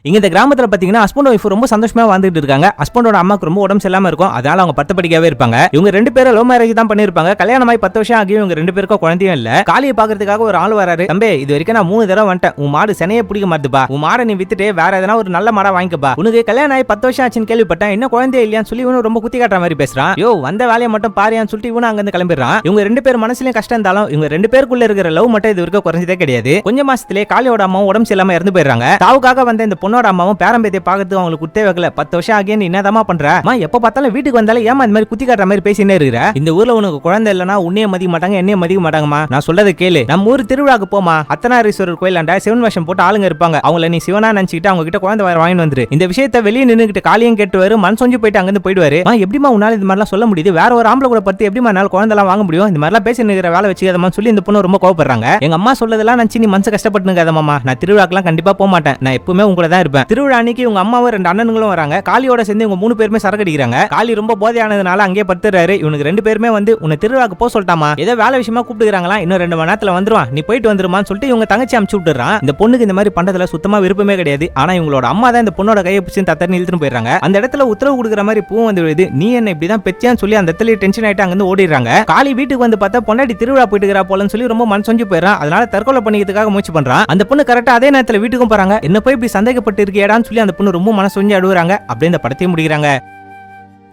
இங்க இந்த கிராமத்துல பாத்தீங்கன்னா ஹஸ்பண்ட் ஒய்ஃப் ரொம்ப சந்தோஷமா வாழ்ந்துட்டு இருக்காங்க. ஹஸ்பண்டோட அம்மாக்கு ரொம்ப உடம்பு சரியில்லாம இருக்கும், அதனால அவங்க பத்து படிக்காவே இருப்பாங்க. இவங்க ரெண்டு பேரும் லவ் மேரேஜ் தான் பண்ணிருப்பாங்க. கல்யாணமாய் 10 வருஷம் ஆகியும் இவங்க ரெண்டு பேருக்கும் குழந்தையும் இல்ல. காளியை பாக்குறதுக்காக ஒரு ஆள் வராரு. தம்பி, இது வரைக்கும் நான் 3 தடவை வந்துட்டேன், உன் மாடு செனையே பிடிக்க மாட்டுப்பா, உன் மாடை நீ வித்துட்டு வேற எதனா ஒரு நல்ல மாடா வாங்கிக்கப்பா, உனக்கு கல்யாணம் ஆகி 10 வருஷம் ஆச்சுன்னு கேள்விப்பட்டேன், என்ன குழந்தையே இல்லையான்னு சொல்லி இவனு ரொம்ப குத்தி காட்டுற மாதிரி பேசுறான். யோ, வந்த வேலையை மட்டும் பாரியான்னு சொல்லிட்டு இவனு அங்க இருந்து கிளம்பிடுறான். இவங்க ரெண்டு பேர் மனசுலயும் கஷ்டம் இருந்தாலும் இவங்க ரெண்டு பேருக்குள்ள இருக்கிற லவ் மட்டும் இது வரைக்கும் குறைஞ்சதே கிடையாது. கொஞ்ச மாசத்திலே காளியோட அம்மாவும் உடம்பு சரியில்லாம இறந்து போயிடுறாங்க. தாவுக்காக வந்த இந்த பொண்ணோட அம்மாவும் பேரம்பேத்தியை பார்க்கறதுக்கு அவங்களுக்கு குத்தே வைக்கல. 10 வருஷம் ஆகிய நீ என்னதாமா பண்ற, எப்ப பார்த்தாலும் வீட்டுக்கு வந்தாலும் ஏமா இந்த மாதிரி குத்தி காட்டுற மாதிரி பேசினே இருக்கிற, இந்த ஊர்ல உனக்கு குழந்தை இல்லனா உன்னையே மதிக்க மாட்டாங்க, என்னைய மதிக்க மாட்டாங்கம்மா, நான் சொல்றதை கேளு, நம்ம ஊர் திருவிழாக்கு போமா, அத்தனாரீஸ்வரர் கோயிலாண்ட சிவன் வேஷம் போட்டு ஆளுங்க இருப்பாங்க, அவங்கள நீ சிவனா நினைச்சிட்டு அவங்க கிட்ட குழந்தை வாங்கிட்டு வந்துரு. இந்த விஷயத்தை வெளியே நின்னுகிட்டு காளியும் கேட்டுவாரு, மனசொஞ்சு போயிட்டு அங்கிருந்து போயிடுவாரு. எப்படிமா உன்னால இந்த மாதிரிலாம் சொல்ல முடியுது, வேற ஒரு ஆம்பளை கூட பத்தி எப்படிமா என்னால குழந்தைலாம் வாங்க முடியும், இந்த மாதிரிலாம் பேசி நிக்கிற வேலை வச்சுக்காதமா சொல்லி இந்த பொண்ணு ரொம்ப கோவப்படுறாங்க. எங்க அம்மா சொல்லதெல்லாம் நினைச்சு நீ மனசு கஷ்டப்பட்டுக்காதம்மா, நான் திருவிழாக்கெல்லாம் கண்டிப்பா போக மாட்டேன், நான் எப்பவுமே உங்களை தான் இருப்பேன். திருவிழா அன்னைக்கு உங்க அம்மாவும் 2 அண்ணனுங்களும் வராங்க. காளியோட சேர்ந்து இவங்க 3 பேருமே சரக்கு அடிக்கிறாங்க. காளி ரொம்ப போதையானதுனால அங்கேயே படுத்துறாரு. இவனுக்கு 2 பேருமே வந்து உன்னை திருவிழாக்கு போக சொல்லிட்டாமா, ஏதோ வேலை விஷயமா கூப்பிட்டுக்கிறாங்களா, இன்னும் 2 மணி நேரத்துல வந்துருவான், நீ போயிட்டு வந்துருமான்னு சொல்லிட்டு இவங்க தங்கச்சி அமுச்சு விட்டுறான். இந்த பொண்ணுக்கு இந்த மாதிரி பண்றதுல சுத்தமா விருப்பமே கிடையாது. ஆனா இவங்களோட அம்மா தான் இந்த பொண்ணோட கையை பிடிச்சி தத்தன்னு இழுத்துட்டு போயிடுறாங்க. அந்த இடத்துல உத்தரவு கொடுக்குற மாதிரி பூ வந்து விழுது. நீ என்ன இப்படிதான் பெச்சியான்னு சொல்லி அந்த இடத்துல டென்ஷன் ஆயிட்டு அங்கிருந்து ஓடிடுறாங்க. காளி வீட்டுக்கு வந்து பார்த்தா பொண்டாட்டி திருவிழா போயிட்டு இருக்கிறா போலன்னு சொல்லி ரொம்ப மனசொஞ்சு போயிடறான். அதனால தற்கொலை பண்ணிக்கிறதுக்காக முயற்சி பண்றான். அந்த பொண்ணு கரெக்டா அதே நேரத்துல வீட்டுக்கும் போறாங்க. என்ன போய் இப்படி சந்தேகப்பட்டு இருக்கியாடான்னு சொல்லி அந்த பொண்ணு ரொம்ப மனசொஞ்சு அழுகுறாங்க. அப்படியே இந்த படத்தையும் முடிக்கிறாங்க.